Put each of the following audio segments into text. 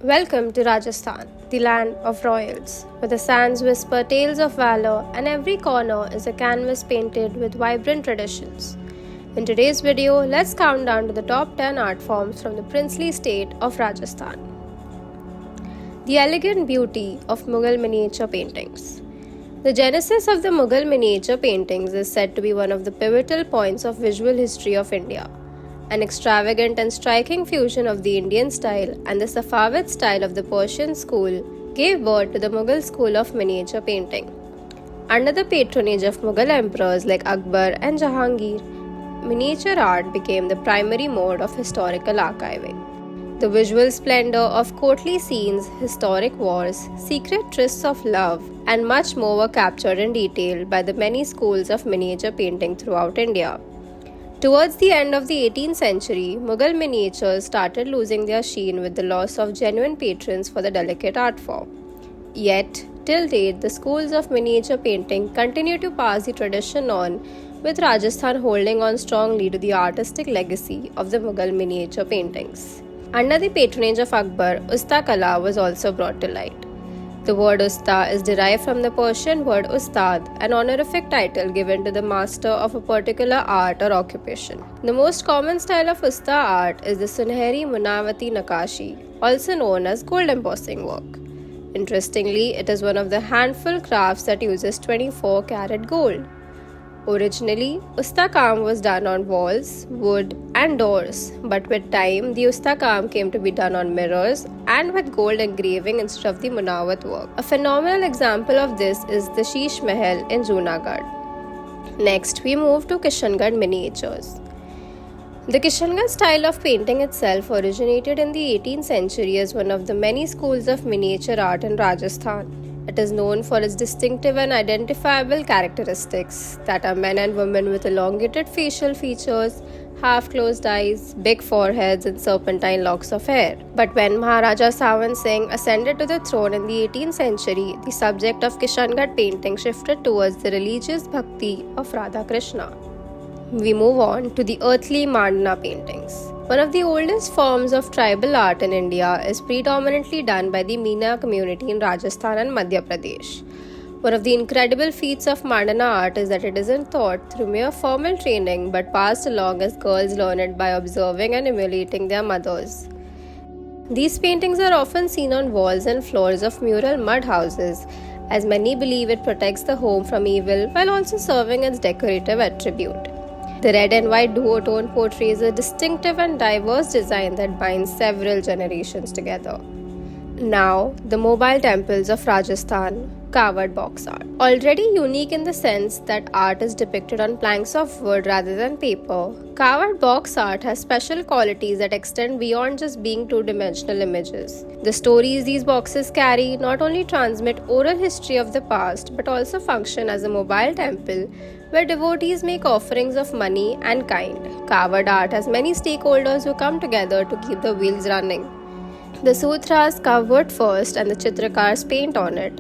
Welcome to Rajasthan, the land of royals, where the sands whisper tales of valor and every corner is a canvas painted with vibrant traditions. In today's video, let's count down to the top 10 art forms from the princely state of Rajasthan. The elegant beauty of Mughal miniature paintings. The genesis of the Mughal miniature paintings is said to be one of the pivotal points of visual history of India. An extravagant and striking fusion of the Indian style and the Safavid style of the Persian school gave birth to the Mughal school of miniature painting. Under the patronage of Mughal emperors like Akbar and Jahangir, miniature art became the primary mode of historical archiving. The visual splendor of courtly scenes, historic wars, secret trysts of love, and much more were captured in detail by the many schools of miniature painting throughout India. Towards the end of the 18th century, Mughal miniatures started losing their sheen with the loss of genuine patrons for the delicate art form. Yet, till date, the schools of miniature painting continue to pass the tradition on, with Rajasthan holding on strongly to the artistic legacy of the Mughal miniature paintings. Under the patronage of Akbar, Usta Kala was also brought to light. The word Usta is derived from the Persian word Ustad, an honorific title given to the master of a particular art or occupation. The most common style of Usta art is the Sunehri Munawati Nakashi, also known as gold embossing work. Interestingly, it is one of the handful crafts that uses 24 karat gold. Originally, Usta Kam was done on walls, wood, and doors, but with time, the Usta Kam came to be done on mirrors and with gold engraving instead of the Munawat work. A phenomenal example of this is the Sheesh Mahal in Junagadh. Next, we move to Kishangarh miniatures. The Kishangarh style of painting itself originated in the 18th century as one of the many schools of miniature art in Rajasthan. It is known for its distinctive and identifiable characteristics that are men and women with elongated facial features, half-closed eyes, big foreheads, and serpentine locks of hair. But when Maharaja Sawan Singh ascended to the throne in the 18th century, the subject of Kishangarh painting shifted towards the religious bhakti of Radha Krishna. We move on to the earthly mandana paintings. One of the oldest forms of tribal art in India is predominantly done by the Meena community in Rajasthan and Madhya Pradesh. One of the incredible feats of mandana art is that it isn't taught through mere formal training but passed along as girls learn it by observing and emulating their mothers. These paintings are often seen on walls and floors of mural mud houses, as many believe it protects the home from evil while also serving its decorative attribute. The red and white duotone portrays a distinctive and diverse design that binds several generations together. Now, the mobile temples of Rajasthan, Coord Box Art. Already unique in the sense that art is depicted on planks of wood rather than paper, Coord Box Art has special qualities that extend beyond just being two-dimensional images. The stories these boxes carry not only transmit oral history of the past but also function as a mobile temple where devotees make offerings of money and kind. Coord art has many stakeholders who come together to keep the wheels running. The sutras carve wood first and the chitrakars paint on it.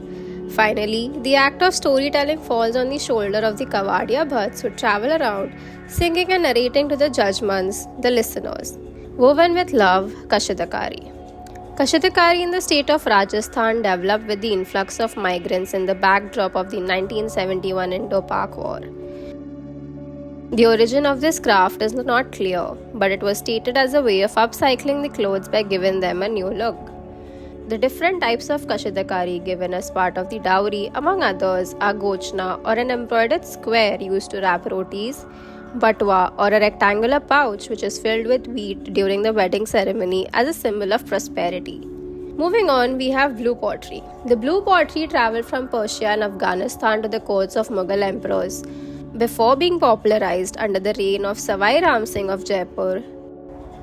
Finally, the act of storytelling falls on the shoulder of the Kavadia Bhatts who travel around singing and narrating to the judgments, the listeners. Woven with love, Kashitakari. Kashitakari in the state of Rajasthan developed with the influx of migrants in the backdrop of the 1971 Indo-Pak War. The origin of this craft is not clear, but it was stated as a way of upcycling the clothes by giving them a new look. The different types of kashitakari given as part of the dowry, among others, are gochna or an embroidered square used to wrap rotis, batwa or a rectangular pouch which is filled with wheat during the wedding ceremony as a symbol of prosperity. Moving on, we have blue pottery. The blue pottery traveled from Persia and Afghanistan to the courts of Mughal emperors before being popularized under the reign of Savai Ram Singh of Jaipur.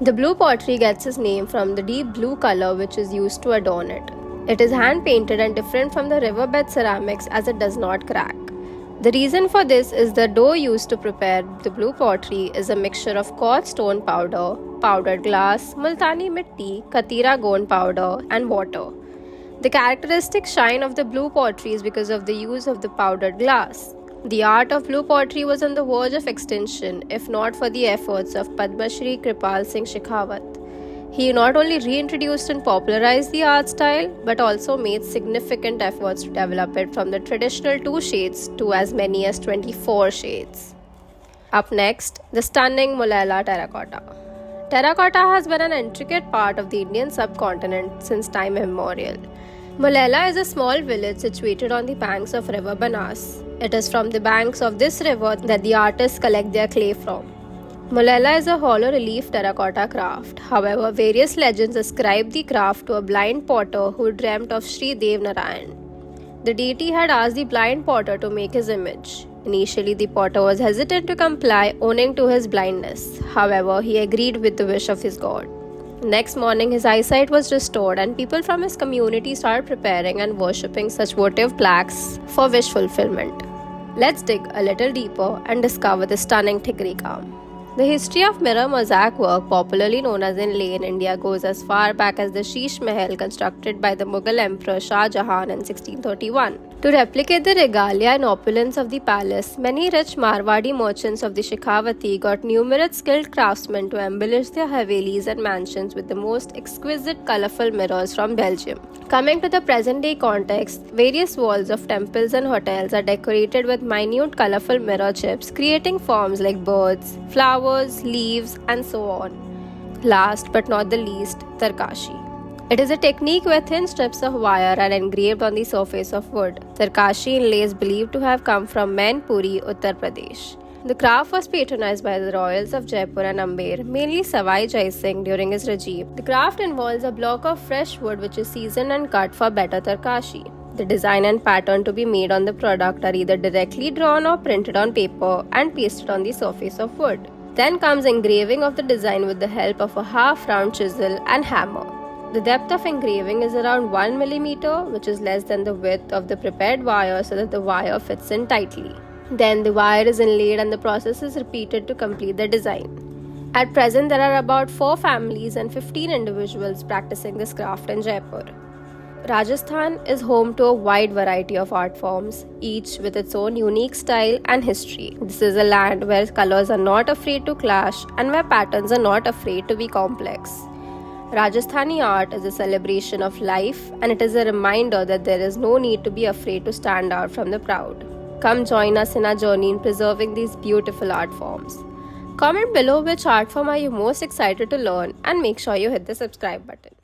The blue pottery gets its name from the deep blue color which is used to adorn it. It is hand-painted and different from the riverbed ceramics as it does not crack. The reason for this is the dough used to prepare the blue pottery is a mixture of coarse stone powder, powdered glass, multani mitti, katira gond powder, and water. The characteristic shine of the blue pottery is because of the use of the powdered glass. The art of blue pottery was on the verge of extinction if not for the efforts of Padma Shri Kripal Singh Shekhawat. He not only reintroduced and popularized the art style, but also made significant efforts to develop it from the traditional 2 shades to as many as 24 shades. Up next, the stunning Mela Terracotta. Terracotta has been an intricate part of the Indian subcontinent since time immemorial. Mela is a small village situated on the banks of river Banas. It is from the banks of this river that the artists collect their clay from. Mela is a hollow relief terracotta craft. However, various legends ascribe the craft to a blind potter who dreamt of Sri Dev Narayan. The deity had asked the blind potter to make his image. Initially, the potter was hesitant to comply, owing to his blindness. However, he agreed with the wish of his god. Next morning, his eyesight was restored, and people from his community started preparing and worshipping such votive plaques for wish fulfillment. Let's dig a little deeper and discover the stunning Tikri Kam. The history of mirror mosaic work, popularly known as inlay in India, goes as far back as the Sheesh Mahal constructed by the Mughal Emperor Shah Jahan in 1631. To replicate the regalia and opulence of the palace, many rich Marwadi merchants of the Shekhawati got numerous skilled craftsmen to embellish their havelis and mansions with the most exquisite colorful mirrors from Belgium. Coming to the present-day context, various walls of temples and hotels are decorated with minute colorful mirror chips, creating forms like birds, flowers, leaves, and so on. Last but not the least, Tarkashi. It is a technique where thin strips of wire are engraved on the surface of wood. Tarkashi inlay is believed to have come from Mainpuri, Uttar Pradesh. The craft was patronized by the royals of Jaipur and Amber, mainly Savai Jai Singh during his regime. The craft involves a block of fresh wood which is seasoned and cut for better Tarkashi. The design and pattern to be made on the product are either directly drawn or printed on paper and pasted on the surface of wood. Then comes engraving of the design with the help of a half-round chisel and hammer. The depth of engraving is around 1 mm, which is less than the width of the prepared wire so that the wire fits in tightly. Then the wire is inlaid and the process is repeated to complete the design. At present, there are about 4 families and 15 individuals practicing this craft in Jaipur. Rajasthan is home to a wide variety of art forms, each with its own unique style and history. This is a land where colors are not afraid to clash and where patterns are not afraid to be complex. Rajasthani art is a celebration of life, and it is a reminder that there is no need to be afraid to stand out from the crowd. Come join us in our journey in preserving these beautiful art forms. Comment below which art form are you most excited to learn, and make sure you hit the subscribe button.